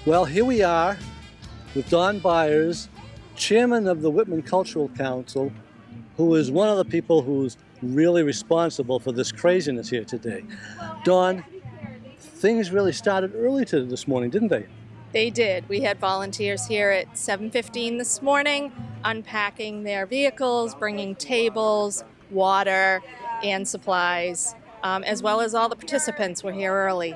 Well, here we are with Don Byers, chairman of the Whitman Cultural Council, who is one of the people who's really responsible for this craziness here today. Don, things really started early this morning, didn't they? They did. We had volunteers here at 7:15 this morning, unpacking their vehicles, bringing tables, water, and supplies, as well as all the participants were here early.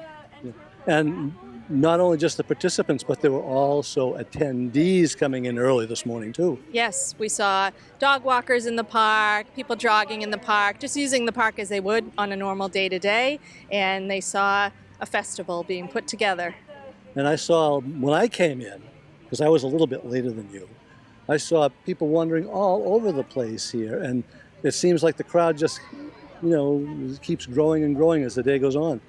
And not only just the participants, but there were also attendees coming in early this morning too. Yes, we saw dog walkers in the park, people jogging in the park, just using the park as they would on a normal day-to-day, and they saw a festival being put together. And I saw, when I came in, because I was a little bit later than you, I saw people wandering all over the place here, and it seems like the crowd just, keeps growing and growing as the day goes on.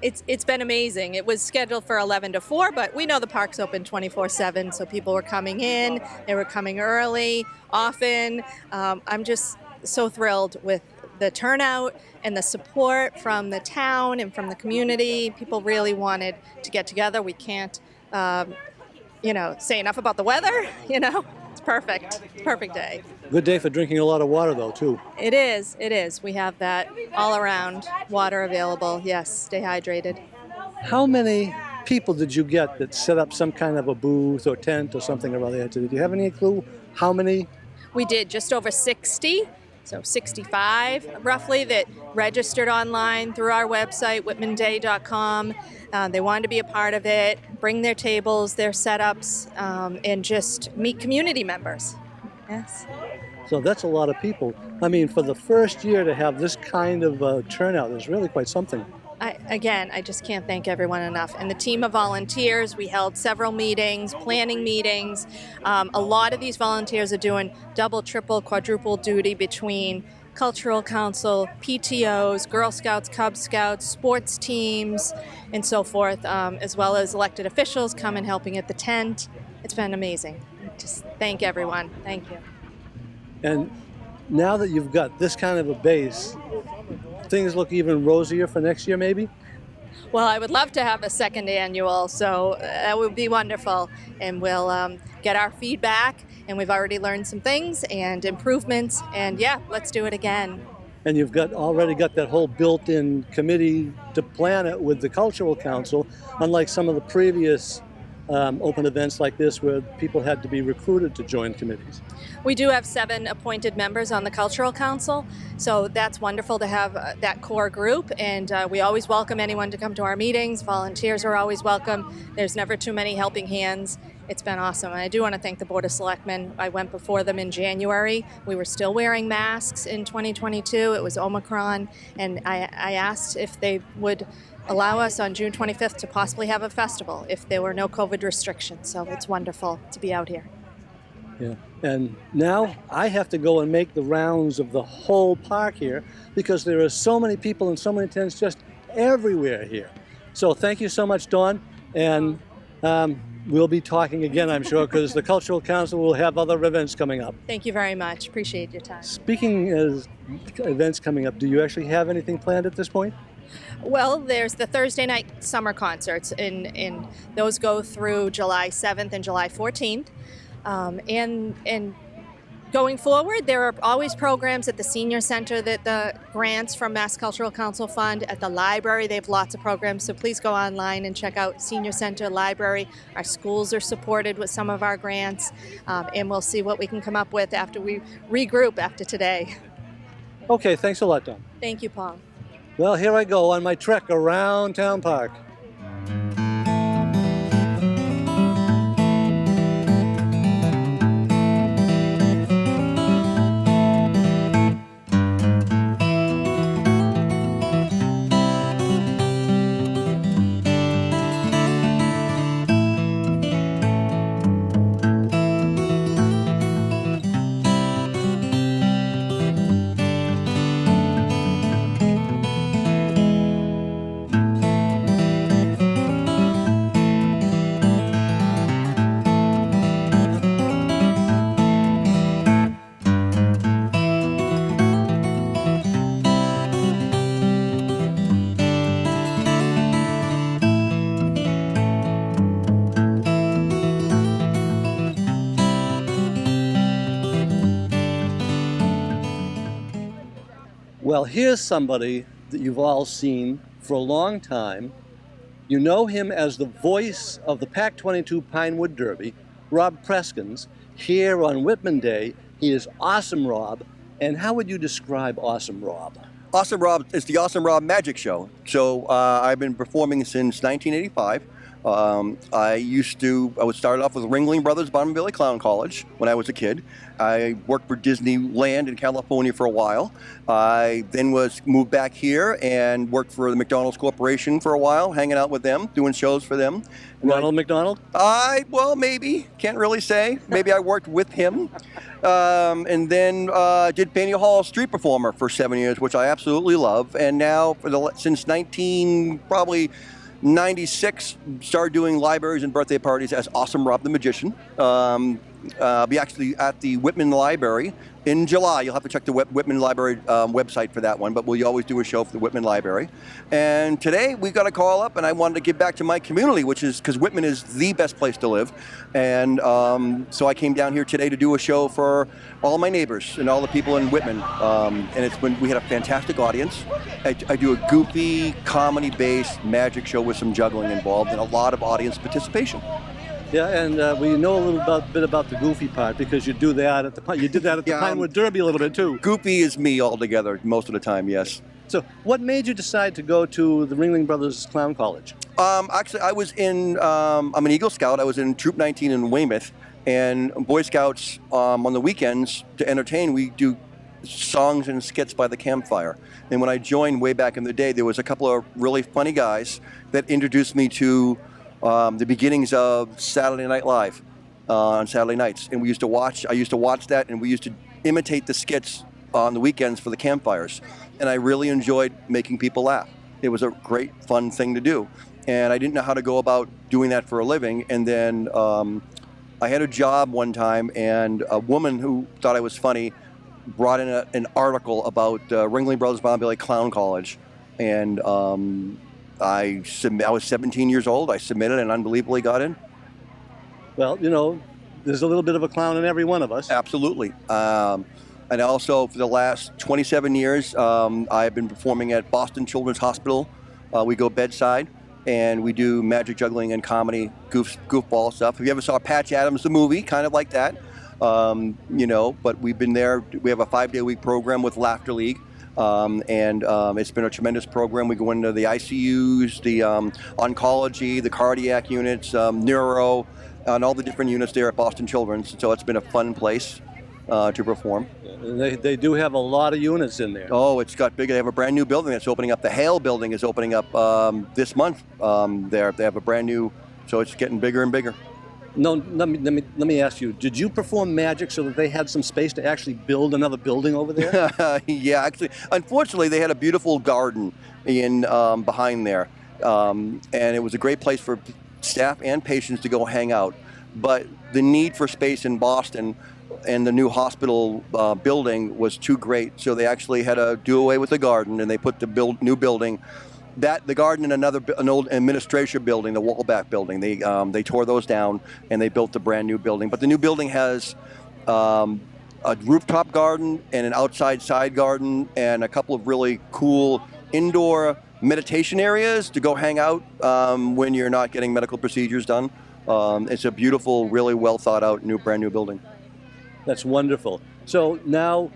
It's been amazing. It was scheduled for 11 to 4, but we know the park's open 24/7, so people were coming in, they were coming early, often. I'm just so thrilled with the turnout and the support from the town and from the community. People really wanted to get together. We can't, say enough about the weather, It's perfect. Perfect day. Good day for drinking a lot of water, though, too. It is. We have that all around water available. Yes, stay hydrated. How many people did you get that set up some kind of a booth or tent or something around there? Did you have any clue how many? We did just over 60. So 65 roughly that registered online through our website, whitmanday.com. They wanted to be a part of it, bring their tables, their setups, and just meet community members. Yes. So that's a lot of people. I mean, for the first year to have this kind of turnout is really quite something. I just can't thank everyone enough. And the team of volunteers, we held several meetings, planning meetings. A lot of these volunteers are doing double, triple, quadruple duty between Cultural Council, PTOs, Girl Scouts, Cub Scouts, sports teams, and so forth, as well as elected officials coming helping at the tent. It's been amazing. Just thank everyone. Thank you. And now that you've got this kind of a base, things look even rosier for next year, maybe? Well, I would love to have a second annual, so that would be wonderful. And we'll get our feedback, and we've already learned some things and improvements, and yeah, let's do it again. And you've already got that whole built-in committee to plan it with the Cultural Council, unlike some of the previous open events like this where people had to be recruited to join committees. We do have 7 appointed members on the Cultural Council, so that's wonderful to have that core group, and we always welcome anyone to come to our meetings. Volunteers are always welcome. There's never too many helping hands. It's been awesome. And I do want to thank the Board of Selectmen. I went before them in January. We were still wearing masks in 2022. It was Omicron, and I asked if they would allow us on June 25th to possibly have a festival if there were no COVID restrictions. So it's wonderful to be out here. Yeah, and now I have to go and make the rounds of the whole park here because there are so many people and so many tents just everywhere here. So thank you so much, Dawn, and we'll be talking again, I'm sure, because the Cultural Council will have other events coming up. Thank you very much. Appreciate your time. Speaking of events coming up, do you actually have anything planned at this point? Well, there's the Thursday night summer concerts, and those go through July 7th and July 14th. And going forward, there are always programs at the Senior Center that the grants from Mass Cultural Council fund. At the library, they have lots of programs, so please go online and check out Senior Center Library. Our schools are supported with some of our grants, and we'll see what we can come up with after we regroup after today. Okay, thanks a lot, Dawn. Thank you, Paul. Well, here I go on my trek around Town Park. Well, here's somebody that you've all seen for a long time. You know him as the voice of the Pac-22 Pinewood Derby, Rob Preskins. Here on Whitman Day, he is Awesome Rob. And how would you describe Awesome Rob? Awesome Rob is the Awesome Rob Magic Show. So I've been performing since 1985. I would start off with Ringling Brothers Bottom Valley Clown College when I was a kid. I worked for Disneyland in California for a while. I then moved back here and worked for the McDonald's Corporation for a while, hanging out with them, doing shows for them. Ronald McDonald? Well, maybe. Can't really say. Maybe I worked with him. And then did Faneuil Hall street performer for 7 years, which I absolutely love. And now, since 96, started doing libraries and birthday parties as Awesome Rob the Magician. I'll be actually at the Whitman Library in July. You'll have to check the Whitman Library website for that one, but we always do a show for the Whitman Library. And today we got a call up, and I wanted to give back to my community, which is because Whitman is the best place to live. And so I came down here today to do a show for all my neighbors and all the people in Whitman. And we had a fantastic audience. I do a goofy, comedy-based magic show with some juggling involved and a lot of audience participation. Yeah, and we know a little bit about the goofy part because you do that at the Pinewood Derby a little bit too. Goofy is me altogether most of the time, yes. So, what made you decide to go to the Ringling Brothers Clown College? Actually, I'm an Eagle Scout. I was in Troop 19 in Weymouth, and Boy Scouts on the weekends to entertain, we do songs and skits by the campfire. And when I joined way back in the day, there was a couple of really funny guys that introduced me to the beginnings of Saturday Night Live on Saturday nights. And I used to watch that, and we used to imitate the skits on the weekends for the campfires. And I really enjoyed making people laugh. It was a great, fun thing to do. And I didn't know how to go about doing that for a living. And then I had a job one time, and a woman who thought I was funny brought in an article about Ringling Brothers Bottom Valley Clown College. And I was 17 years old. I submitted and unbelievably got in. Well, you know, there's a little bit of a clown in every one of us. Absolutely. And also for the last 27 years, I've been performing at Boston Children's Hospital. We go bedside, and we do magic juggling and comedy, goofball stuff. If you ever saw Patch Adams, the movie, kind of like that, but we've been there. We have a 5-day-a-week program with Laughter League. It's been a tremendous program. We go into the ICUs, the oncology, the cardiac units, neuro, and all the different units there at Boston Children's. So it's been a fun place to perform. They do have a lot of units in there. Oh, it's got big. They have a brand new building that's opening up. The Hale building is opening up this month. There, they have a brand new, so it's getting bigger and bigger. No, let me ask you. Did you perform magic so that they had some space to actually build another building over there? Yeah, actually, unfortunately, they had a beautiful garden in behind there, and it was a great place for staff and patients to go hang out. But the need for space in Boston and the new hospital building was too great, so they actually had to do away with the garden, and they put the new building. The garden and an old administration building, the Wallback building, they tore those down and they built a brand new building. But the new building has a rooftop garden and an outside side garden and a couple of really cool indoor meditation areas to go hang out when you're not getting medical procedures done. It's a beautiful, really well thought out brand new building. That's wonderful. So now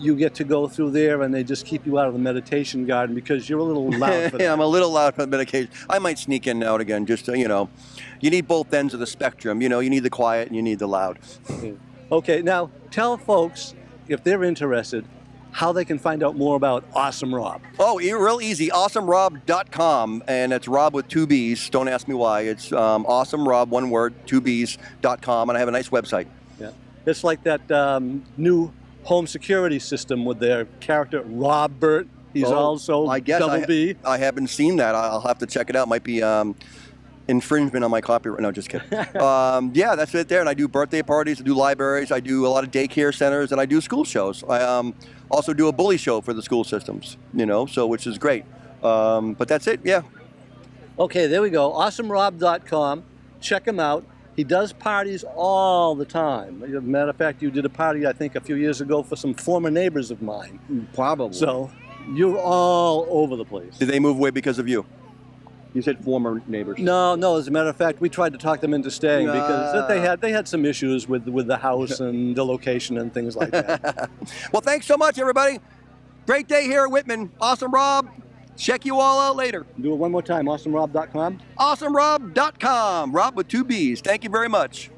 you get to go through there, and they just keep you out of the meditation garden because you're a little loud for that. Yeah, I'm a little loud for the medication. I might sneak in now and again, just to, you need both ends of the spectrum. You need the quiet and you need the loud. Okay, now tell folks, if they're interested, how they can find out more about Awesome Rob. Oh, real easy, awesomerob.com, and it's Rob with 2 B's. Don't ask me why. It's Awesome Rob, one word, 2B's.com, and I have a nice website. Yeah, it's like that new home security system with their character Robert. He's also double B. I haven't seen that. I'll have to check it out. Might be infringement on my copyright. No, just kidding. Yeah, that's it there. And I do birthday parties. I do libraries. I do a lot of daycare centers, and I do school shows. I also do a bully show for the school systems. So which is great. But that's it. Yeah. Okay, there we go. AwesomeRob.com. Check him out. He does parties all the time. As a matter of fact, you did a party, I think, a few years ago for some former neighbors of mine. Probably. So You're all over the place. Did they move away because of you? You said former neighbors. No. As a matter of fact, we tried to talk them into staying because they had some issues with the house and the location and things like that. Well, thanks so much, everybody. Great day here at Whitman. Awesome Rob. Check you all out later. Do it one more time. AwesomeRob.com. AwesomeRob.com. Rob with 2 B's. Thank you very much.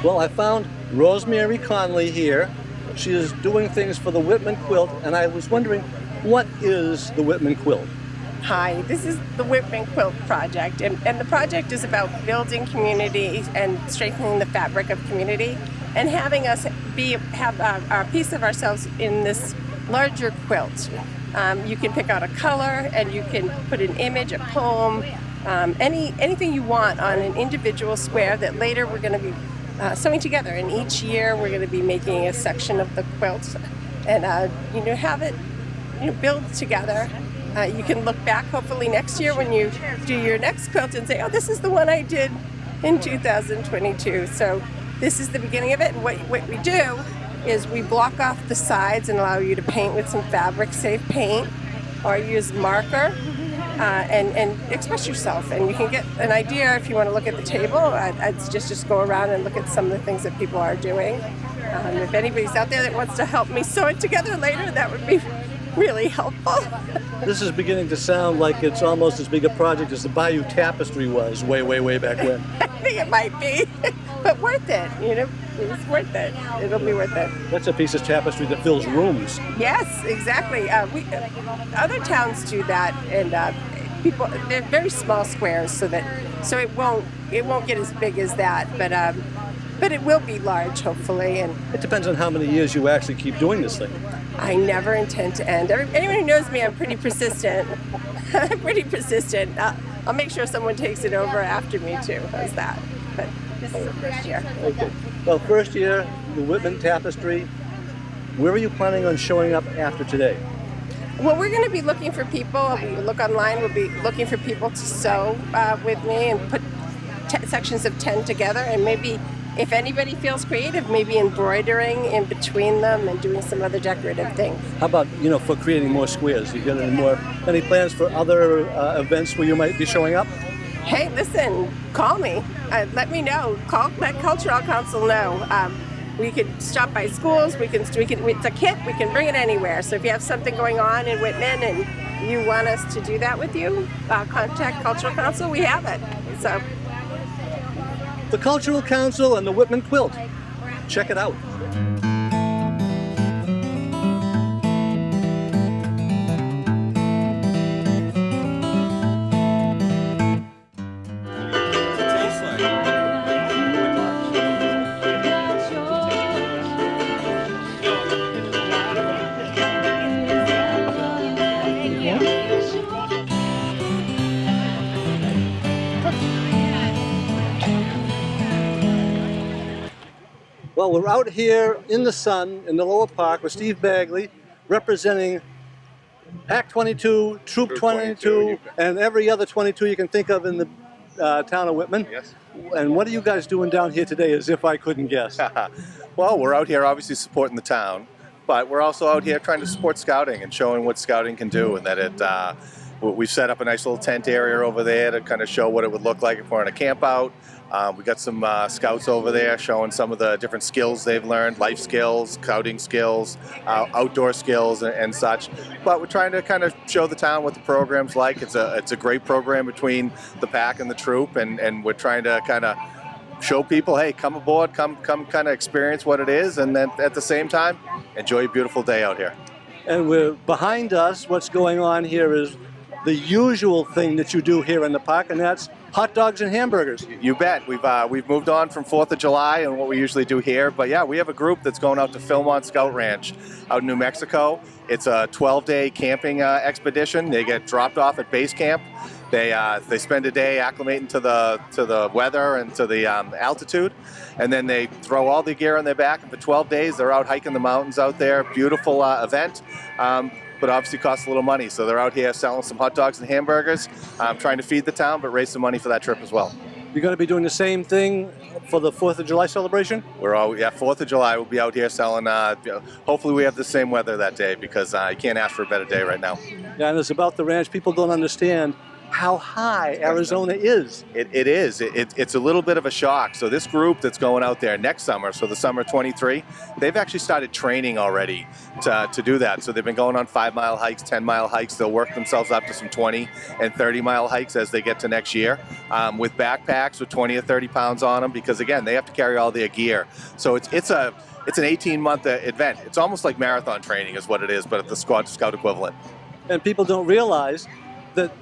Well, I found Rosemary Conley here. She is doing things for the Whitman Quilt, and I was wondering, what is the Whitman Quilt? Hi, this is the Whitman Quilt project, and the project is about building community and strengthening the fabric of community, and having us have a piece of ourselves in this larger quilt. You can pick out a color, and you can put an image, a poem, anything you want on an individual square that later we're going to be sewing together. And each year we're going to be making a section of the quilt, and have it build together. You can look back hopefully next year when you do your next quilt and say, oh, this is the one I did in 2022. So this is the beginning of it. And what we do is we block off the sides and allow you to paint with some fabric safe paint, or use marker and express yourself. And you can get an idea if you want to look at the table. I'd just go around and look at some of the things that people are doing. If anybody's out there that wants to help me sew it together later, that would be really helpful. This is beginning to sound like it's almost as big a project as the Bayou Tapestry was way back when. I think it might be, but worth it. It's worth it. It'll be worth it. That's a piece of tapestry that fills rooms. Yes, exactly. Other towns do that, and they're very small squares, so it won't get as big as that, but it will be large, hopefully. And it depends on how many years you actually keep doing this thing. I never intend to end. Anyone who knows me, I'm pretty persistent. I'm pretty persistent. I'll make sure someone takes it over after me too. How's that? But this is the first year. Okay. Well, first year, the Whitman Tapestry. Where are you planning on showing up after today? Well, we're going to be looking for people. We look online. We'll be looking for people to sew with me and put sections of 10 together, and maybe if anybody feels creative, maybe embroidering in between them and doing some other decorative things. How about, for creating more squares? You got any plans for other events where you might be showing up? Hey, listen, call me. Let me know. Let Cultural Council know. We could stop by schools. It's a kit. We can bring it anywhere. So if you have something going on in Whitman and you want us to do that with you, contact Cultural Council. We have it. So. The Cultural Council and the Whitman Quilt. Check it out. Well, we're out here in the sun in the lower park with Steve Bagley, representing Act 22, Troop 22, and every other 22 you can think of in the town of Whitman. Yes. And what are you guys doing down here today, as if I couldn't guess? Well, we're out here obviously supporting the town, but we're also out here trying to support scouting and showing what scouting can do, and that we've set up a nice little tent area over there to kind of show what it would look like if we're in a camp out. We got some scouts over there showing some of the different skills they've learned, life skills, scouting skills, outdoor skills, and such. But we're trying to kind of show the town what the program's like. It's a great program between the pack and the troop, and we're trying to kind of show people, hey, come aboard, come kind of experience what it is, and then at the same time, enjoy a beautiful day out here. And we're behind us. What's going on here is the usual thing that you do here in the park, and that's hot dogs and hamburgers. You bet. We've moved on from 4th of July and what we usually do here, but yeah, we have a group that's going out to Philmont Scout Ranch out in New Mexico. It's a 12-day camping expedition. They get dropped off at base camp. They spend a day acclimating to the weather and to the altitude, and then they throw all the gear on their back, and for 12 days they're out hiking the mountains out there. Beautiful event, but obviously costs a little money. So they're out here selling some hot dogs and hamburgers, trying to feed the town, but raise some money for that trip as well. You're going to be doing the same thing for the 4th of July celebration? 4th of July, we'll be out here selling. Hopefully we have the same weather that day, because you can't ask for a better day right now. Yeah, and it's about the ranch. People don't understand how high Arizona is. It is. It's a little bit of a shock. So this group that's going out there next summer, so the summer 23, they've actually started training already to do that. So they've been going on 5-mile hikes, 10-mile hikes. They'll work themselves up to some 20 and 30-mile hikes as they get to next year, with backpacks with 20 or 30 pounds on them, because again, they have to carry all their gear. So it's an 18-month event. It's almost like marathon training is what it is, but at the Scout equivalent. And people don't realize that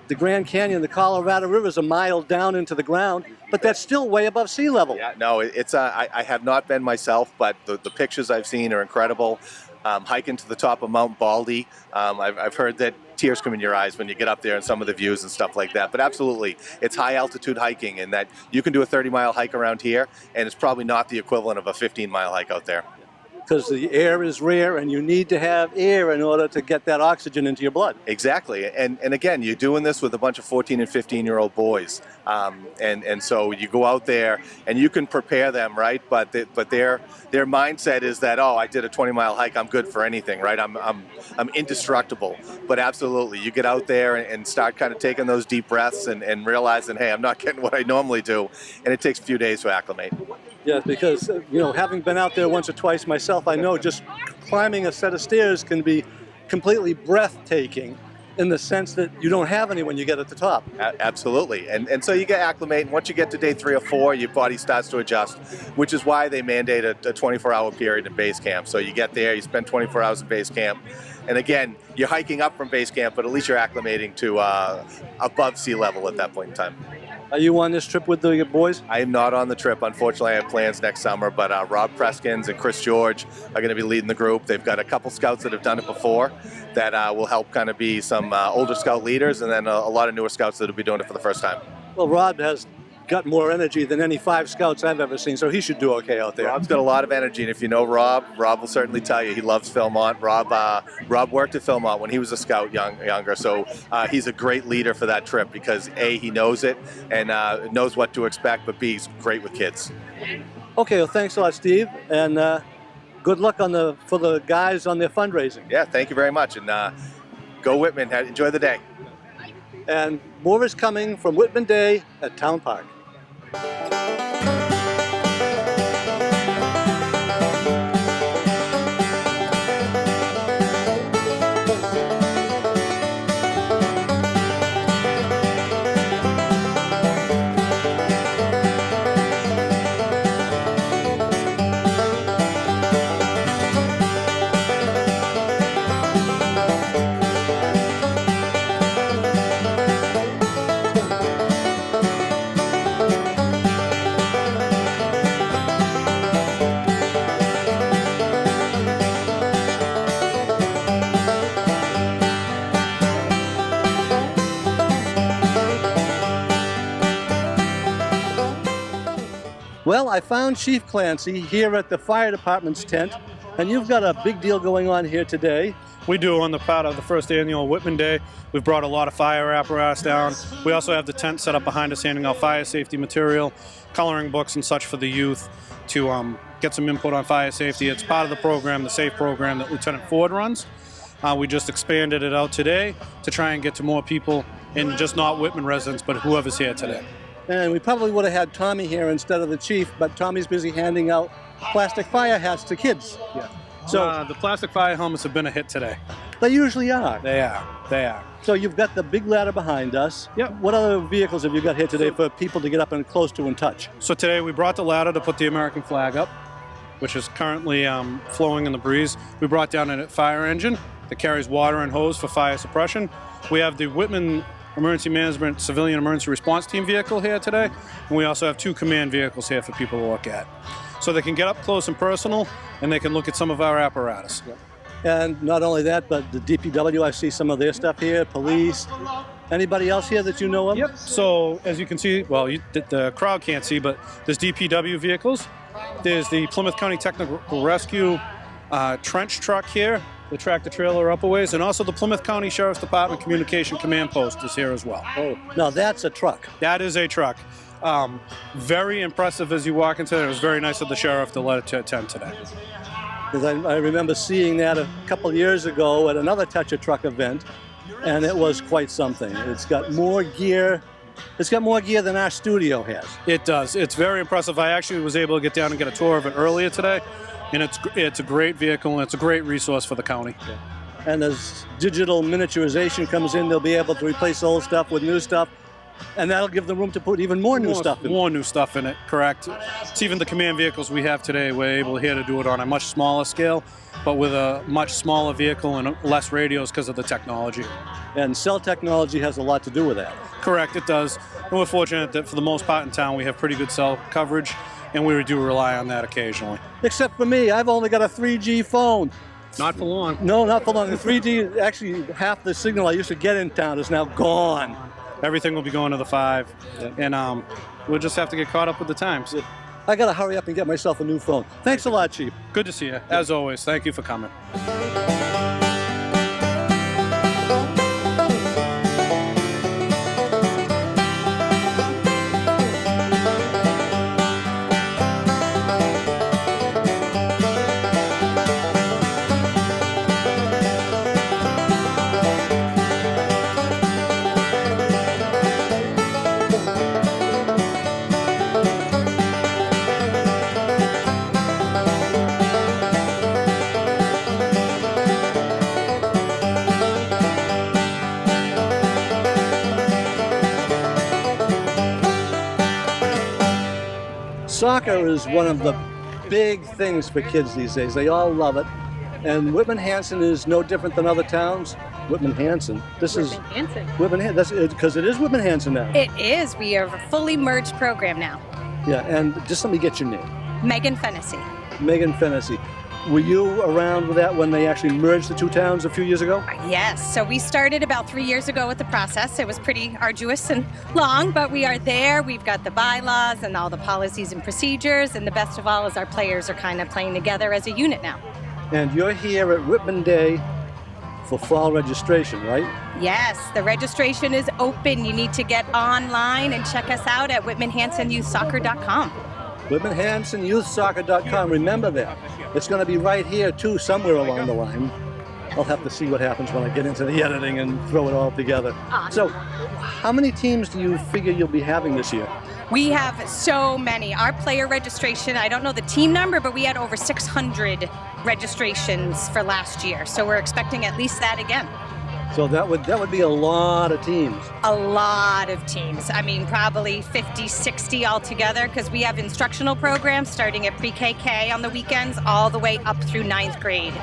the Grand Canyon, the Colorado River, is a mile down into the ground, but that's still way above sea level. Yeah, no, I have not been myself, but the pictures I've seen are incredible. Hiking to the top of Mount Baldy, I've heard that tears come in your eyes when you get up there and some of the views and stuff like that. But absolutely, it's high altitude hiking, and that you can do a 30-mile hike around here, and it's probably not the equivalent of a 15-mile hike out there. Because the air is rare, and you need to have air in order to get that oxygen into your blood. Exactly, and again, you're doing this with a bunch of 14 and 15-year-old boys, and so you go out there and you can prepare them, right? But their mindset is that, oh, I did a 20-mile hike, I'm good for anything, right? I'm indestructible. But absolutely, you get out there and start kind of taking those deep breaths and realizing, hey, I'm not getting what I normally do, and it takes a few days to acclimate. Yeah, because, having been out there once or twice myself, I know just climbing a set of stairs can be completely breathtaking in the sense that you don't have any when you get at the top. Absolutely. And so you get acclimated. Once you get to day 3 or 4, your body starts to adjust, which is why they mandate a 24-hour period in base camp. So you get there, you spend 24 hours in base camp. And again, you're hiking up from base camp, but at least you're acclimating to above sea level at that point in time. Are you on this trip with the boys? I am not on the trip. Unfortunately, I have plans next summer, but Rob Preskins and Chris George are going to be leading the group. They've got a couple scouts that have done it before that will help kind of be some older scout leaders, and then a lot of newer scouts that will be doing it for the first time. Well, Rob has got more energy than any 5 scouts I've ever seen, so he should do okay out there. Rob's got a lot of energy, and if you know Rob will certainly tell you he loves Philmont. Rob worked at Philmont when he was a scout younger, so he's a great leader for that trip because A, he knows it and knows what to expect, but B, he's great with kids. Okay, well, thanks a lot, Steve, and good luck for the guys on their fundraising. Yeah, thank you very much, and go Whitman. Enjoy the day. And more is coming from Whitman Day at Town Park. Well, I found Chief Clancy here at the fire department's tent, and you've got a big deal going on here today. We do on the part of the first annual Whitman Day. We've brought a lot of fire apparatus down. We also have the tent set up behind us handing out fire safety material, coloring books and such for the youth to get some input on fire safety. It's part of the program, the SAFE program that Lieutenant Ford runs. We just expanded it out today to try and get to more people, and just not Whitman residents, but whoever's here today. And we probably would have had Tommy here instead of the chief, but Tommy's busy handing out plastic fire hats to kids. Yeah. So The plastic fire helmets have been a hit today. they usually are. They are. They are. So you've got the big ladder behind us. Yep. What other vehicles have you got here today for people to get up and close to and touch? So today we brought the ladder to put the American flag up, which is currently flowing in the breeze. We brought down a fire engine that carries water and hose for fire suppression. We have the Whitman Emergency Management Civilian Emergency Response Team vehicle here today, and we also have 2 command vehicles here for people to look at. So they can get up close and personal, and they can look at some of our apparatus. And not only that, but the DPW, I see some of their stuff here, police. Anybody else here that you know of? Yep. So as you can see, well, the crowd can't see, but there's DPW vehicles. There's the Plymouth County Technical Rescue trench truck here, the tractor trailer up a ways, and also the Plymouth County Sheriff's Department Communication Command Post is here as well. Oh, now that's a truck. That is a truck. Very impressive as you walk into it. It was very nice of the sheriff to let it attend today. Because I remember seeing that a couple years ago at another Touch a Truck event, and it was quite something. It's got more gear. It's got more gear than our studio has. It does. It's very impressive. I actually was able to get down and get a tour of it earlier today, and it's a great vehicle and it's a great resource for the county. And as digital miniaturization comes in, they'll be able to replace old stuff with new stuff, and that'll give them room to put even more new stuff in. More new stuff in it, correct. It's even the command vehicles we have today, we're able here to do it on a much smaller scale, but with a much smaller vehicle and less radios because of the technology. And cell technology has a lot to do with that. Correct, it does. And we're fortunate that for the most part in town we have pretty good cell coverage, and we do rely on that occasionally. Except for me, I've only got a 3G phone. Not for long. No, not for long. The 3G, actually half the signal I used to get in town is now gone. Everything will be going to the 5, and we'll just have to get caught up with the times. I got to hurry up and get myself a new phone. Thanks a lot, Chief. Good to see you, as always. Thank you for coming. Soccer is one of the big things for kids these days. They all love it. And Whitman Hanson is no different than other towns. Whitman Hanson. This is Hanson. Whitman Hanson. Because it is Whitman Hanson now. It is. We are a fully merged program now. Yeah, and just let me get your name. Megan Fennessy. Megan Fennessy. Were you around with that when they actually merged the 2 towns a few years ago? Yes. So we started about 3 years ago with the process. It was pretty arduous and long, but we are there. We've got the bylaws and all the policies and procedures, and the best of all is our players are kind of playing together as a unit now. And you're here at Whitman Day for fall registration, right? Yes, the registration is open. You need to get online and check us out at whitmanhansonyouthsoccer.com. WhitmanHansonYouthSoccer.com. Remember that. It's going to be right here, too, somewhere along the line. I'll have to see what happens when I get into the editing and throw it all together. Awesome. So, how many teams do you figure you'll be having this year? We have so many. Our player registration, I don't know the team number, but we had over 600 registrations for last year. So we're expecting at least that again. So that would be a lot of teams. A lot of teams. I mean, probably 50, 60 altogether, because we have instructional programs starting at pre-KK on the weekends all the way up through 9th grade.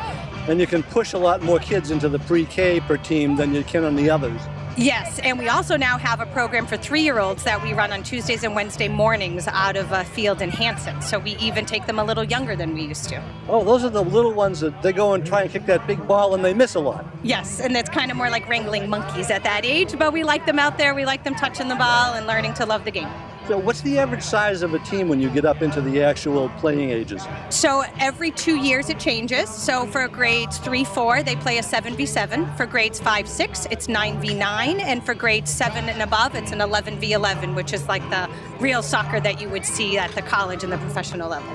And you can push a lot more kids into the pre-K per team than you can on the others. Yes, and we also now have a program for 3-year-olds that we run on Tuesdays and Wednesday mornings out of a field in Hanson. So we even take them a little younger than we used to. Oh, those are the little ones that they go and try and kick that big ball and they miss a lot. Yes, and it's kind of more like Ringling monkeys at that age, but we like them out there. We like them touching the ball and learning to love the game. So what's the average size of a team when you get up into the actual playing ages? So every 2 years it changes. So for grades 3-4, they play a 7v7. For grades 5-6, it's 9v9. And for grades 7 and above, it's an 11v11, which is like the real soccer that you would see at the college and the professional level.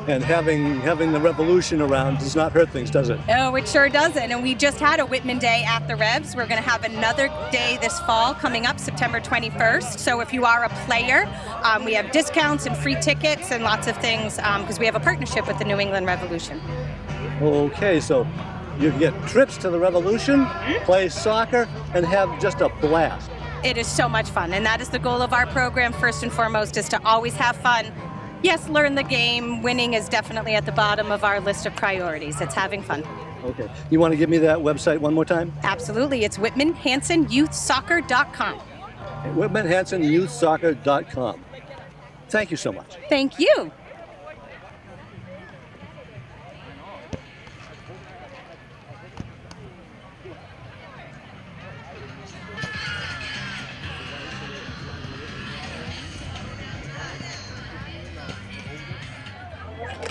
And having the revolution around does not hurt things, does it? Oh, it sure doesn't. And we just had a Whitman Day at the Revs. We're going to have another day this fall coming up, September 21st. So if you are a player, we have discounts and free tickets and lots of things because we have a partnership with the New England Revolution. Okay, so you can get trips to the Revolution, play soccer, and have just a blast. It is so much fun, and that is the goal of our program, first and foremost, is to always have fun. Yes, learn the game. Winning is definitely at the bottom of our list of priorities. It's having fun. Okay. You want to give me that website one more time? Absolutely. It's WhitmanHansonYouthSoccer.com. WhitmanHansonYouthSoccer.com. Thank you so much. Thank you.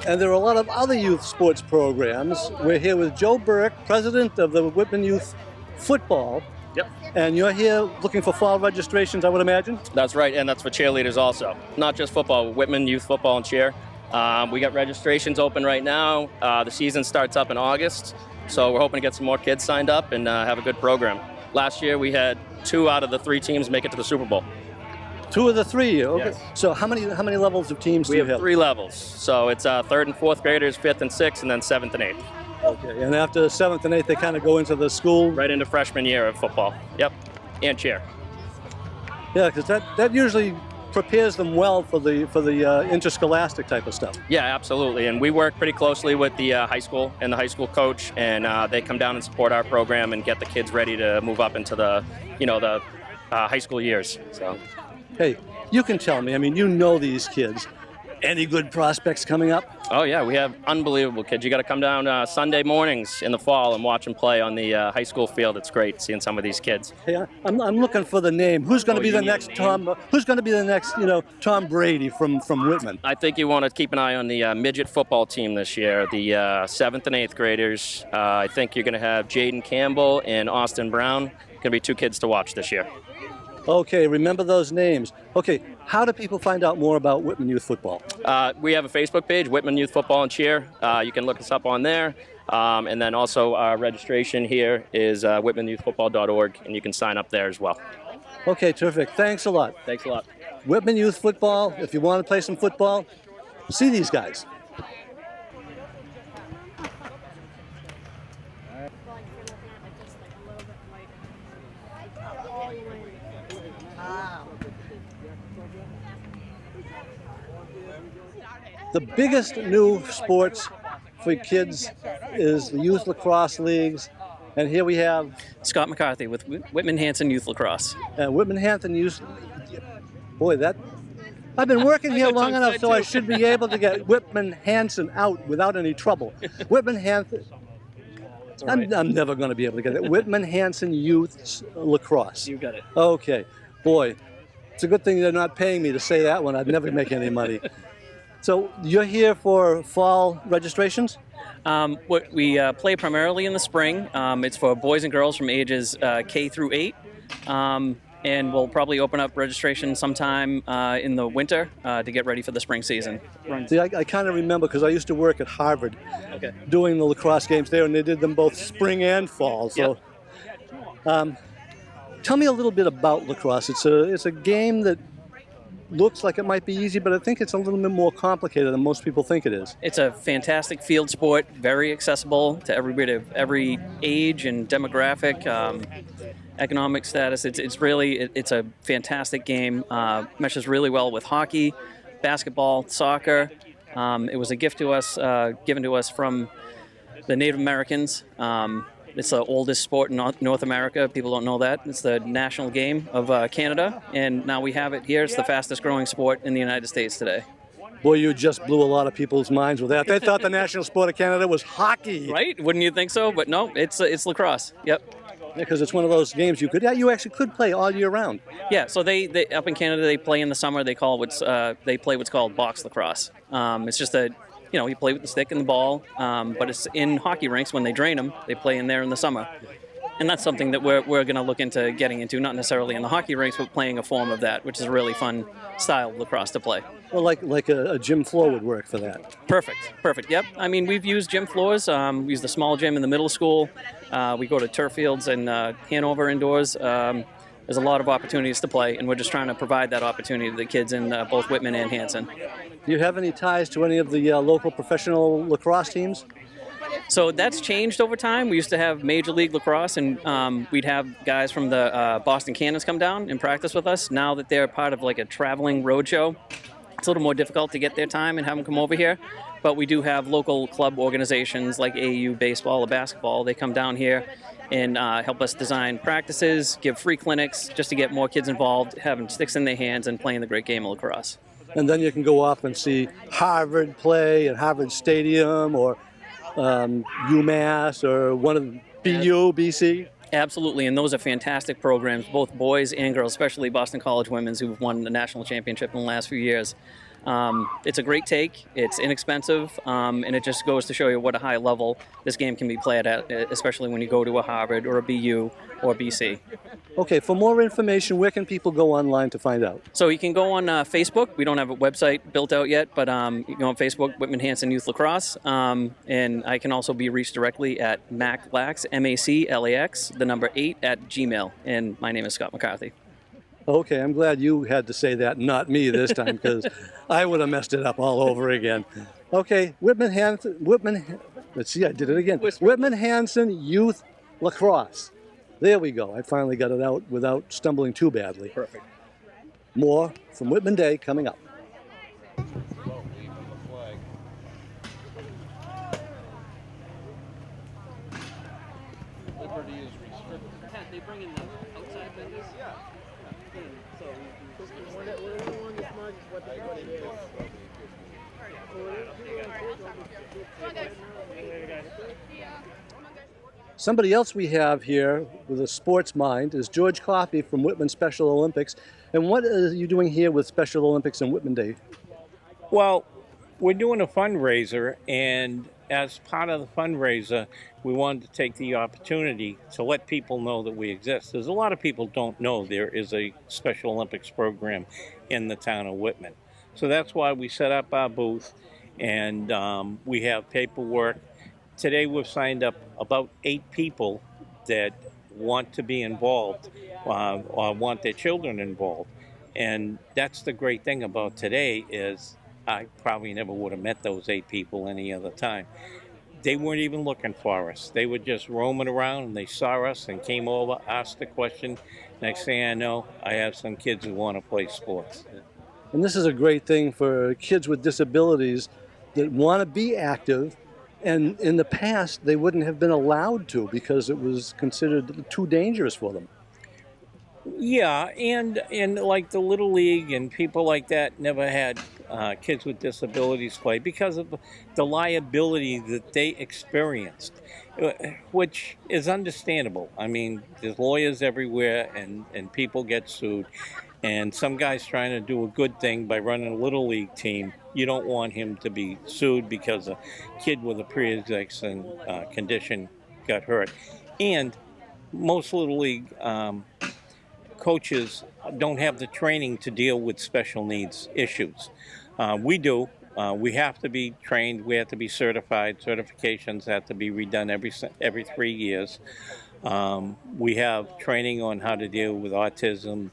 And there are a lot of other youth sports programs. We're here with Joe Burke, president of the Whitman Youth Football. Yep. And you're here looking for fall registrations, I would imagine? That's right, and that's for cheerleaders also. Not just football, Whitman Youth Football and Cheer. We got registrations open right now. The season starts up in August, so we're hoping to get some more kids signed up and have a good program. Last year we had 2 out of the 3 teams make it to the Super Bowl. 2 of the 3, okay. Yes. So how many levels of teams do We you have 3 levels, so it's 3rd and 4th graders, 5th and 6th, and then 7th and 8th. Okay, and after 7th and 8th, they kind of go into the school? Right into freshman year of football. Yep, and cheer. Yeah, because that usually prepares them well for the interscholastic type of stuff. Yeah, absolutely, and we work pretty closely with the high school and the high school coach, and they come down and support our program and get the kids ready to move up into the high school years. So. Hey, you can tell me, I mean, you know these kids. Any good prospects coming up? Oh, yeah, we have unbelievable kids. You got to come down Sunday mornings in the fall and watch them play on the high school field. It's great seeing some of these kids. Hey, I'm looking for the name. Who's going to be the next Tom? Who's going to be the next, Tom Brady from Whitman? I think you want to keep an eye on the midget football team this year, the 7th and 8th graders. I think you're going to have Jaden Campbell and Austin Brown. Going to be 2 kids to watch this year. Okay, remember those names. Okay, how do people find out more about Whitman Youth Football? We have a Facebook page, Whitman Youth Football and Cheer. You can look us up on there. And then also our registration here is whitmanyouthfootball.org, and you can sign up there as well. Okay, terrific. Thanks a lot. Thanks a lot. Whitman Youth Football, if you want to play some football, see these guys. The biggest new sports for kids is the youth lacrosse leagues, and here we have Scott McCarthy with Whitman Hanson Youth Lacrosse. Whitman Hanson Youth. Boy, I've been working here long enough, so I should be able to get Whitman Hanson out without any trouble. Whitman Hanson. Right. I'm never going to be able to get it. Whitman Hanson Youth Lacrosse. You got it. Okay, boy, it's a good thing they're not paying me to say that one. I'd never make any money. So you're here for fall registrations? We play primarily in the spring. It's for boys and girls from ages K through 8. And we'll probably open up registration sometime in the winter to get ready for the spring season. See, I kind of remember because I used to work at Harvard doing the lacrosse games there, and they did them both spring and fall. So, tell me a little bit about lacrosse. It's a game that looks like it might be easy, but I think it's a little bit more complicated than most people think it is. It's a fantastic field sport, very accessible to everybody of every age and demographic, economic status. It's a fantastic game. Meshes really well with hockey, basketball, soccer. It was a gift to us, given to us from the Native Americans. It's the oldest sport in North America. People don't know that. It's the national game of Canada, and now we have it here. It's the fastest growing sport in the United States today. Boy, you just blew a lot of people's minds with that. They thought the national sport of Canada was hockey. Right? Wouldn't you think so? But no, it's lacrosse. Yep. Because it's one of those games you actually could play all year round. Yeah. So they up in Canada they play in the summer. They play what's called box lacrosse. It's just you play with the stick and the ball, but it's in hockey rinks when they drain them. They play in there in the summer. And that's something that we're going to look into getting into, not necessarily in the hockey rinks, but playing a form of that, which is a really fun style of lacrosse to play. Well, like a gym floor would work for that. Perfect. Yep. I mean, we've used gym floors. We use the small gym in the middle school. We go to turf fields in Hanover indoors. There's a lot of opportunities to play, and we're just trying to provide that opportunity to the kids in both Whitman and Hanson. Do you have any ties to any of the local professional lacrosse teams? So that's changed over time. We used to have Major League Lacrosse, and we'd have guys from the Boston Cannons come down and practice with us. Now that they're part of like a traveling roadshow, it's a little more difficult to get their time and have them come over here. But we do have local club organizations like AU baseball or basketball. They come down here and help us design practices, give free clinics just to get more kids involved, having sticks in their hands and playing the great game of lacrosse. And then you can go off and see Harvard play at Harvard Stadium, or UMass, or one of the BC. Absolutely, and those are fantastic programs, both boys and girls, especially Boston College women's who've won the national championship in the last few years. It's a great take, it's inexpensive, and it just goes to show you what a high level this game can be played at, especially when you go to a Harvard or a BU or BC. Okay, for more information, where can people go online to find out? So you can go on Facebook. We don't have a website built out yet, but you can go on Facebook, Whitman Hanson Youth Lacrosse, and I can also be reached directly at maclax, MACLAX, the number 8 at Gmail, and my name is Scott McCarthy. Okay, I'm glad you had to say that, not me this time, because I would have messed it up all over again. Okay, let's see, I did it again. Whitman Hanson Youth Lacrosse. There we go. I finally got it out without stumbling too badly. Perfect. More from Whitman Day coming up. They bring in the outside vendors? Yeah. Somebody else we have here with a sports mind is George Coffey from Whitman Special Olympics. And what are you doing here with Special Olympics and Whitman Day? Well, we're doing a fundraiser, and as part of the fundraiser, we wanted to take the opportunity to let people know that we exist. There's a lot of people don't know there is a Special Olympics program in the town of Whitman. So that's why we set up our booth, and we have paperwork. Today we've signed up about 8 people that want to be involved or want their children involved. And that's the great thing about today is I probably never would have met those 8 people any other time. They weren't even looking for us. They were just roaming around, and they saw us and came over, asked the question. Next thing I know, I have some kids who want to play sports. And this is a great thing for kids with disabilities that want to be active, and in the past they wouldn't have been allowed to because it was considered too dangerous for them. Yeah, and like the Little League and people like that never had kids with disabilities play because of the liability that they experienced, which is understandable. I mean, there's lawyers everywhere, and people get sued. And some guy's trying to do a good thing by running a Little League team. You don't want him to be sued because a kid with a pre-existing condition got hurt. And most Little League coaches don't have the training to deal with special needs issues. We do. We have to be trained. We have to be certified. Certifications have to be redone every 3 years. We have training on how to deal with autism.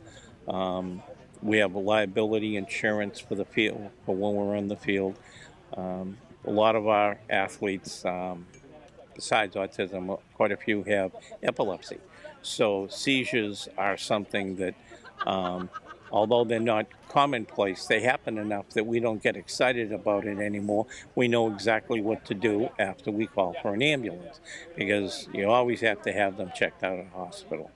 We have a liability insurance for the field, for when we're on the field. A lot of our athletes, besides autism, quite a few have epilepsy. So seizures are something that, although they're not commonplace, they happen enough that we don't get excited about it anymore. We know exactly what to do after we call for an ambulance, because you always have to have them checked out at a hospital.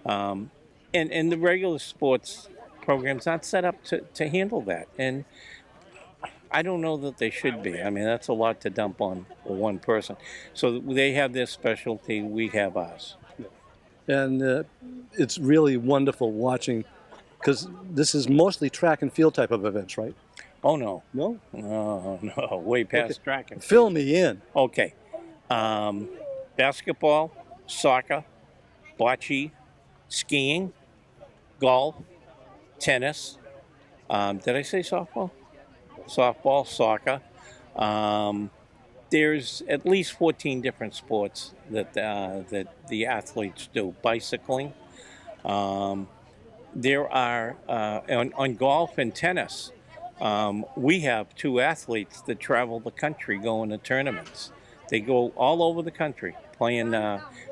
And the regular sports programs not set up to handle that. And I don't know that they should be. I mean, that's a lot to dump on one person. So they have their specialty, we have ours. And it's really wonderful watching, because this is mostly track and field type of events, right? Oh, no. No? No, way past track and field. Fill me in. Okay. Basketball, soccer, bocce, skiing, golf, tennis. Did I say softball? Softball, soccer. There's at least 14 different sports that the athletes do. Bicycling. There are on golf and tennis. We have 2 athletes that travel the country going to tournaments. They go all over the country playing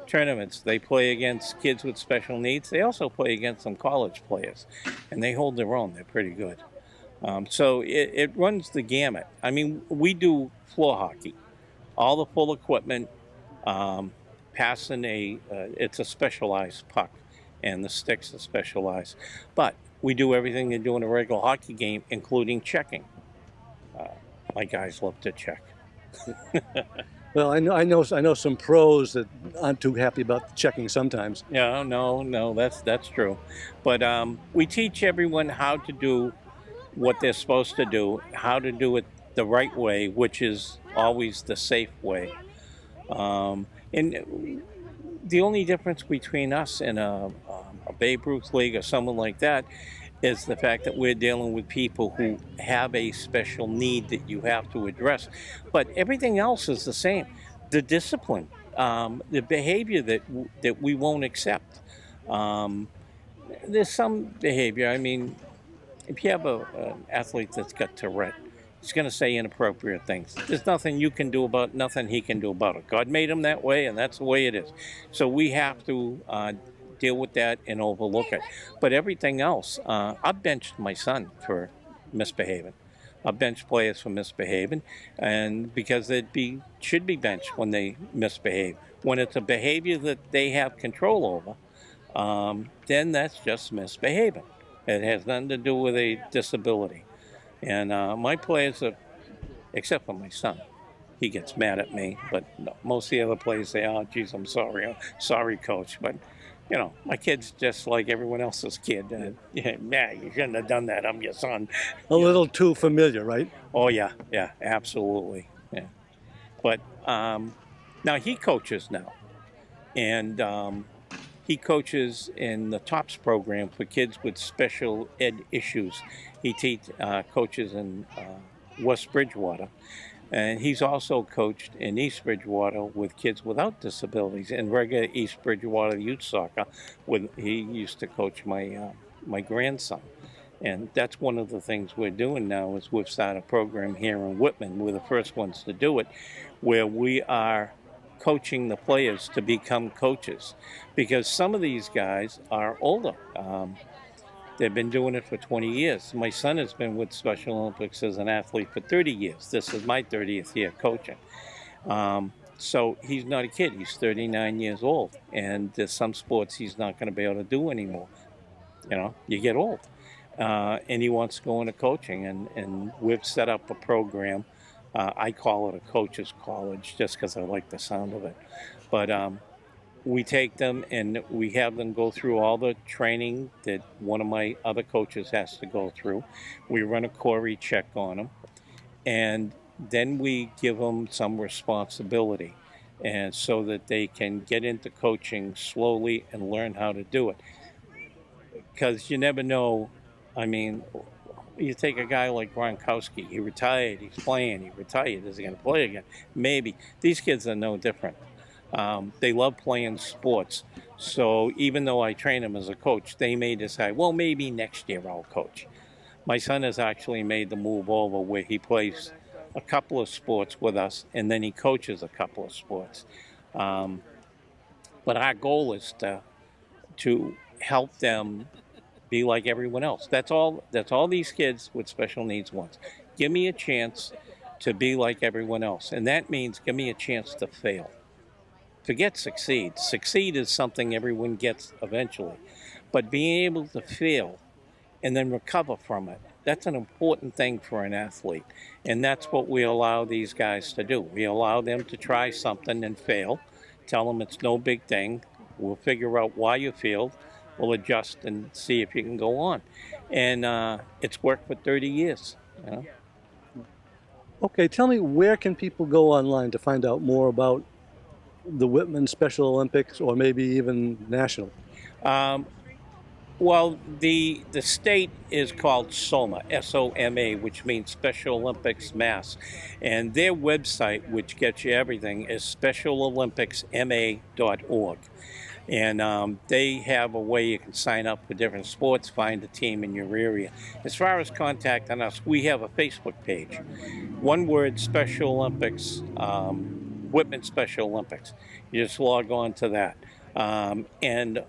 tournaments. They play against kids with special needs. They also play against some college players, and they hold their own. They're pretty good. So it runs the gamut. I mean, we do floor hockey, all the full equipment, passing it's a specialized puck, and the sticks are specialized. But we do everything they do in a regular hockey game, including checking. My guys love to check. Well, I know some pros that aren't too happy about the checking sometimes. Yeah, no, that's true. But we teach everyone how to do what they're supposed to do, how to do it the right way, which is always the safe way. And the only difference between us and a Babe Ruth League or someone like that is the fact that we're dealing with people who have a special need that you have to address. But everything else is the same. The discipline, the behavior that we won't accept. There's some behavior, I mean, if you have an athlete that's got Tourette, he's going to say inappropriate things. There's nothing you can do about it, nothing he can do about it. God made him that way, and that's the way it is. So we have to deal with that and overlook it. But everything else, I've benched my son for misbehaving. I've benched players for misbehaving, and because should be benched when they misbehave. When it's a behavior that they have control over, then that's just misbehaving. It has nothing to do with a disability. And my players except for my son, he gets mad at me, but no, most of the other players say, oh, geez, I'm sorry, coach. But, you know, my kid's just like everyone else's kid. Yeah, you shouldn't have done that. I'm your son. A little too familiar, right? Oh, yeah, absolutely. Yeah. But now he coaches now. And he coaches in the TOPS program for kids with special ed issues. He coaches in West Bridgewater. And he's also coached in East Bridgewater with kids without disabilities in regular East Bridgewater youth soccer. He used to coach my grandson. And that's one of the things we're doing now is we've started a program here in Whitman. We're the first ones to do it, where we are coaching the players to become coaches, because some of these guys are older. They've been doing it for 20 years. My son has been with Special Olympics as an athlete for 30 years. This is my 30th year coaching. So he's not a kid. He's 39 years old. And there's some sports he's not going to be able to do anymore. You know, you get old. And he wants to go into coaching. And we've set up a program. I call it a coach's college just because I like the sound of it. But we take them and we have them go through all the training that one of my other coaches has to go through. We run a query check on them, and then we give them some responsibility, and so that they can get into coaching slowly and learn how to do it. Because you never know. I mean, you take a guy like Gronkowski, he retired, he's playing, he retired, is he going to play again? Maybe. These kids are no different. They love playing sports. So even though I train them as a coach, they may decide, well, maybe next year I'll coach. My son has actually made the move over where he plays a couple of sports with us, and then he coaches a couple of sports. But our goal is to help them be like everyone else. That's all these kids with special needs want. Give me a chance to be like everyone else. And that means give me a chance to fail. Forget succeed. Succeed is something everyone gets eventually. But being able to fail and then recover from it, that's an important thing for an athlete. And that's what we allow these guys to do. We allow them to try something and fail. Tell them it's no big thing. We'll figure out why you failed. We'll adjust and see if you can go on. And it's worked for 30 years. You know? Okay, tell me, where can people go online to find out more about the Whitman Special Olympics, or maybe even national? Well, the state is called SOMA, S-O-M-A, which means Special Olympics Mass. And their website, which gets you everything, is specialolympicsma.org. And they have a way you can sign up for different sports, find a team in your area. As far as contacting us, we have a Facebook page. One word, Special Olympics Whitman Special Olympics. You just log on to that. And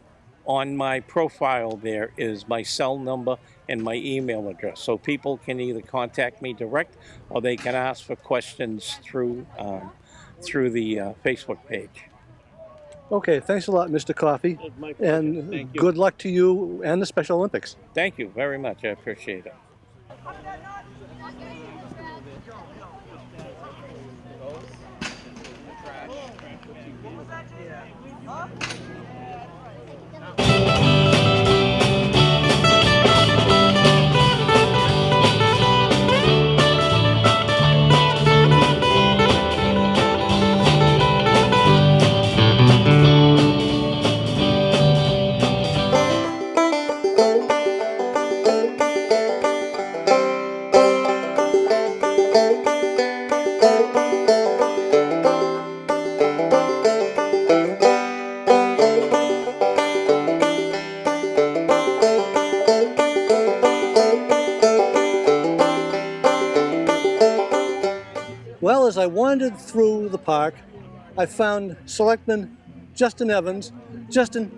on my profile there is my cell number and my email address. So people can either contact me direct or they can ask for questions through the Facebook page. Okay, thanks a lot, Mr. Coffey. And Thank you. good luck to you and the Special Olympics. Thank you very much. I appreciate it. Well, as I wandered through the park, I found Selectman Justin Evans. Justin,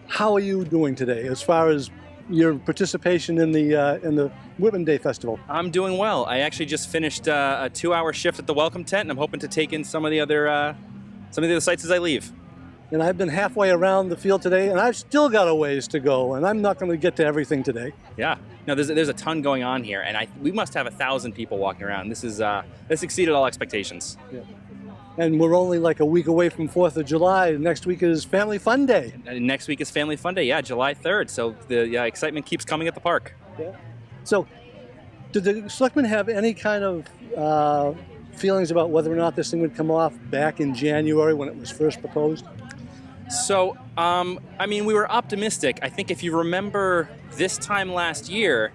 how are you doing today as far as your participation in the Whitman Day Festival? I'm doing well. I actually just finished a 2-hour shift at the Welcome Tent, and I'm hoping to take in some of the other sites as I leave. And I've been halfway around the field today, and I've still got a ways to go, and I'm not going to get to everything today. Yeah. No, there's a ton going on here, and we must have 1,000 people walking around. This exceeded all expectations. Yeah. And we're only like a week away from 4th of July. Next week is Family Fun Day. And next week is Family Fun Day, yeah, July 3rd. So the excitement keeps coming at the park. Yeah. So, did the selectmen have any kind of feelings about whether or not this thing would come off back in January when it was first proposed? So, we were optimistic. I think if you remember this time last year,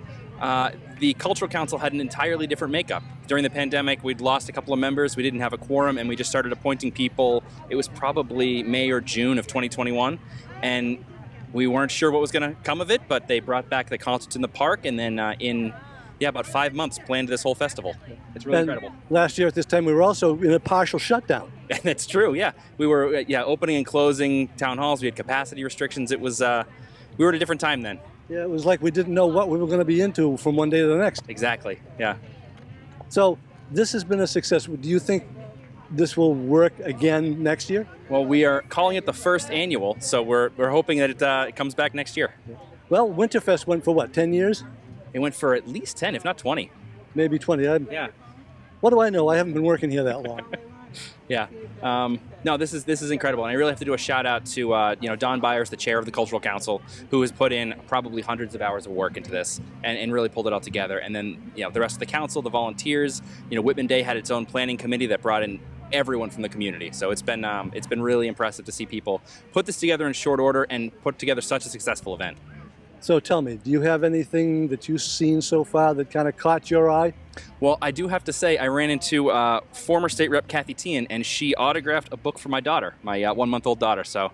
the Cultural Council had an entirely different makeup. During the pandemic, we'd lost a couple of members, we didn't have a quorum, and we just started appointing people. It was probably May or June of 2021, and we weren't sure what was going to come of it, but they brought back the concerts in the park, and then in about 5 months planned this whole festival. It's really incredible. Last year at this time, we were also in a partial shutdown. That's true, yeah. We were opening and closing town halls. We had capacity restrictions. It was, we were at a different time then. Yeah, it was like we didn't know what we were going to be into from one day to the next. Exactly, yeah. So this has been a success. Do you think this will work again next year? Well, we are calling it the first annual, so we're hoping that it comes back next year. Well, Winterfest went for what, 10 years? It went for at least 10, if not 20. Maybe 20. Yeah. What do I know? I haven't been working here that long. Yeah. No, this is incredible, and I really have to do a shout out to Don Byers, the chair of the Cultural Council, who has put in probably hundreds of hours of work into this and really pulled it all together. And then the rest of the council, the volunteers. Whitman Day had its own planning committee that brought in everyone from the community. So it's been really impressive to see people put this together in short order and put together such a successful event. So tell me, do you have anything that you've seen so far that kind of caught your eye? Well, I do have to say I ran into former state rep Kathy Tian, and she autographed a book for my daughter, my 1-month-old daughter. So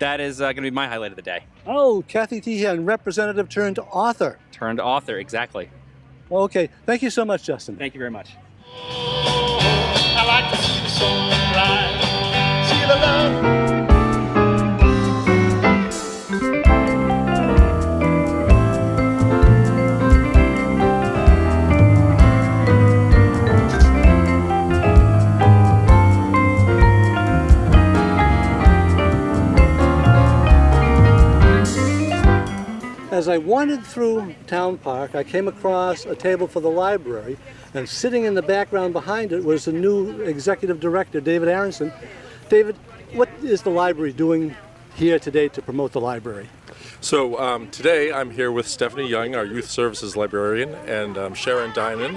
that is going to be my highlight of the day. Oh, Kathy Tian, representative turned author. Turned author, exactly. Okay, thank you so much, Justin. Thank you very much. I like to see the sunrise, see the love. As I wandered through Town Park, I came across a table for the library, and sitting in the background behind it was the new executive director, David Aronson. David, what is the library doing here today to promote the library? So today I'm here with Stephanie Young, our youth services librarian, and Sharon Dinan,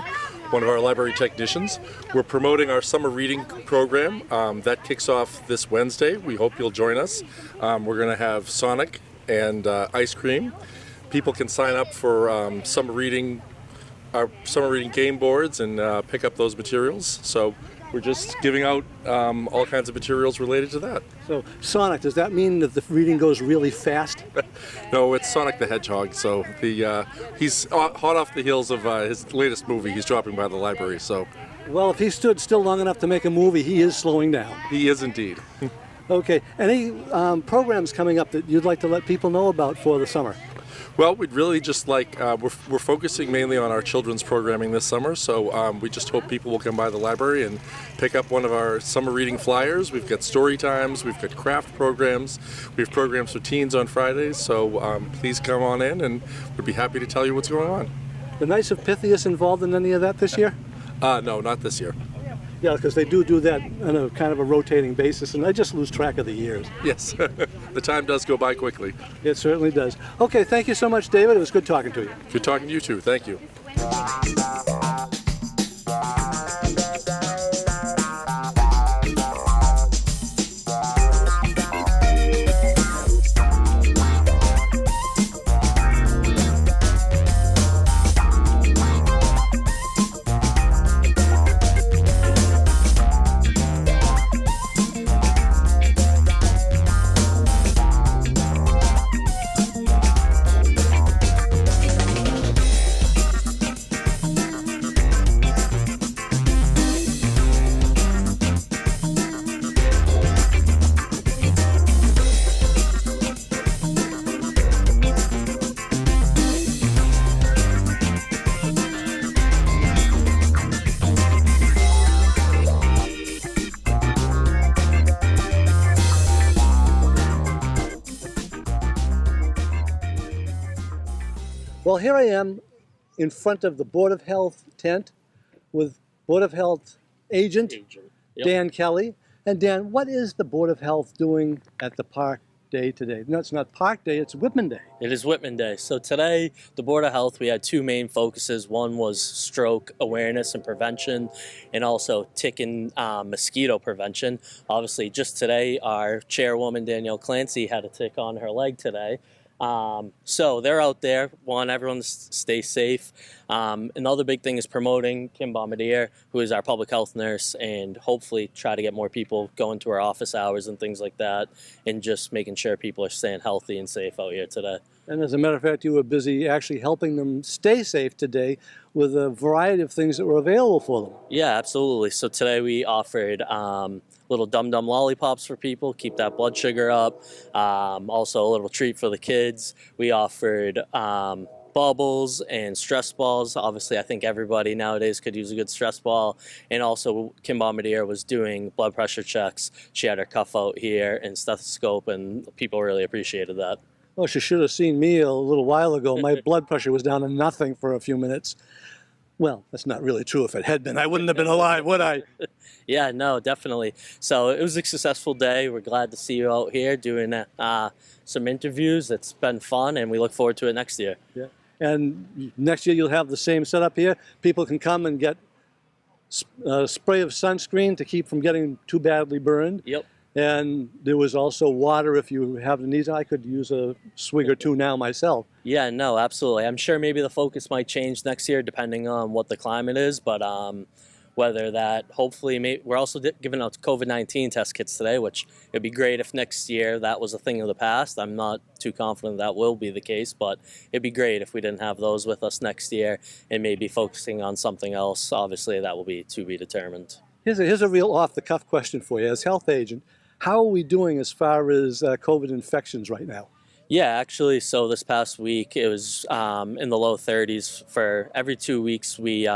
one of our library technicians. We're promoting our summer reading program that kicks off this Wednesday. We hope you'll join us. We're going to have Sonic and ice cream. People can sign up for our summer reading game boards and pick up those materials. So we're just giving out all kinds of materials related to that. So Sonic, does that mean that the reading goes really fast? No, it's Sonic the Hedgehog. So he's hot off the heels of his latest movie. He's dropping by the library. So Well, if he stood still long enough to make a movie, he is slowing down. He is indeed. Okay. Any programs coming up that you'd like to let people know about for the summer? Well, we'd really just like, we're focusing mainly on our children's programming this summer, so we just hope people will come by the library and pick up one of our summer reading flyers. We've got story times, we've got craft programs, we have programs for teens on Fridays, so please come on in and we'd be happy to tell you what's going on. The Knights of Pythias involved in any of that this year? No, not this year. Yeah, because they do that on a kind of a rotating basis, and I just lose track of the years. Yes, the time does go by quickly. It certainly does. Okay, thank you so much, David. It was good talking to you. Good talking to you too. Thank you. Well, here I am in front of the Board of Health tent with Board of Health agent Yep. Dan Kelly. And Dan, what is the Board of Health doing at the Park Day today? No, it's not Park Day, it's Whitman Day. It is Whitman Day. So today, the Board of Health, we had two main focuses. One was stroke awareness and prevention, and also tick and mosquito prevention. Obviously, just today, our chairwoman, Danielle Clancy, had a tick on her leg today. So they're out there, want everyone to stay safe. Another big thing is promoting Kim Bombardier, who is our public health nurse, and hopefully try to get more people going to our office hours and things like that, and just making sure people are staying healthy and safe out here today. And as a matter of fact, you were busy actually helping them stay safe today with a variety of things that were available for them. Yeah, absolutely. So today we offered little dum-dum lollipops for people, keep that blood sugar up. Also a little treat for the kids. We offered bubbles and stress balls. Obviously, I think everybody nowadays could use a good stress ball. And also, Kim Bombardier was doing blood pressure checks. She had her cuff out here and stethoscope, and people really appreciated that. Oh, she should have seen me a little while ago. My blood pressure was down to nothing for a few minutes. Well, that's not really true. If it had been, I wouldn't have been alive, would I? Yeah, no, definitely. So it was a successful day. We're glad to see you out here doing some interviews. It's been fun, and we look forward to it next year. Yeah. And next year you'll have the same setup here. People can come and get a spray of sunscreen to keep from getting too badly burned. Yep. And there was also water if you have the needs. I could use a swig or two now myself. Yeah, no, absolutely. I'm sure maybe the focus might change next year depending on what the climate is, but whether that hopefully we're also giving out COVID-19 test kits today, which it'd be great if next year that was a thing of the past. I'm not too confident that will be the case, but it'd be great if we didn't have those with us next year and maybe focusing on something else. Obviously, that will be to be determined. Here's a real off-the-cuff question for you. As health agent, how are we doing as far as COVID infections right now? Yeah, actually, so this past week, it was in the low 30s. For every 2 weeks, we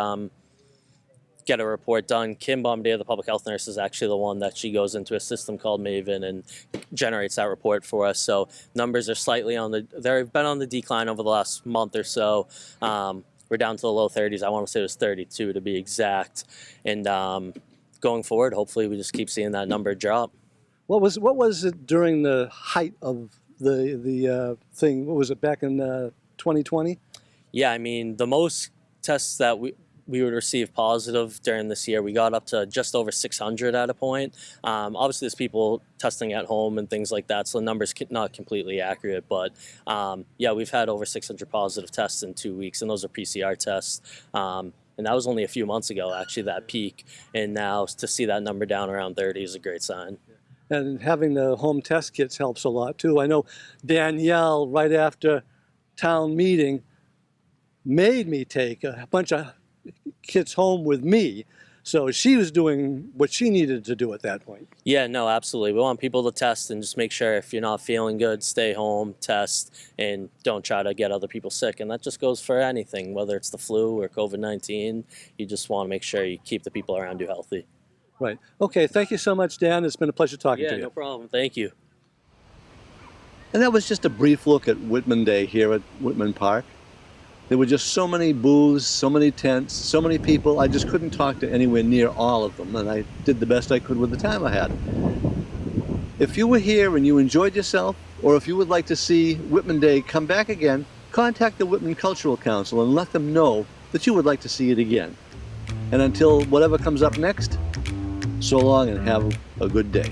get a report done. Kim Bombardier, the public health nurse, is actually the one that she goes into a system called Maven and generates that report for us. So numbers are slightly they've been on the decline over the last month or so. We're down to the low 30s. I want to say it was 32 to be exact. And going forward, hopefully we just keep seeing that number drop. What was it during the height of the thing? What was it back in 2020? Yeah, I mean, the most tests that we would receive positive during this year, we got up to just over 600 at a point. Obviously, there's people testing at home and things like that, so the number's not completely accurate. But yeah, we've had over 600 positive tests in 2 weeks, and those are PCR tests. And that was only a few months ago, actually, that peak. And now to see that number down around 30 is a great sign. And having the home test kits helps a lot, too. I know Danielle, right after town meeting, made me take a bunch of kits home with me So she was doing what she needed to do at that point. Yeah, no, absolutely. We want people to test and just make sure if you're not feeling good, stay home, test, and don't try to get other people sick. And that just goes for anything, whether it's the flu or COVID-19. You just want to make sure you keep the people around you healthy. Right. Okay, thank you so much, Dan. It's been a pleasure talking to you. Yeah, no problem. Thank you. And that was just a brief look at Whitman Day here at Whitman Park. There were just so many booths, so many tents, so many people. I just couldn't talk to anywhere near all of them, and I did the best I could with the time I had. If you were here and you enjoyed yourself, or if you would like to see Whitman Day come back again, contact the Whitman Cultural Council and let them know that you would like to see it again. And until whatever comes up next, so long and have a good day.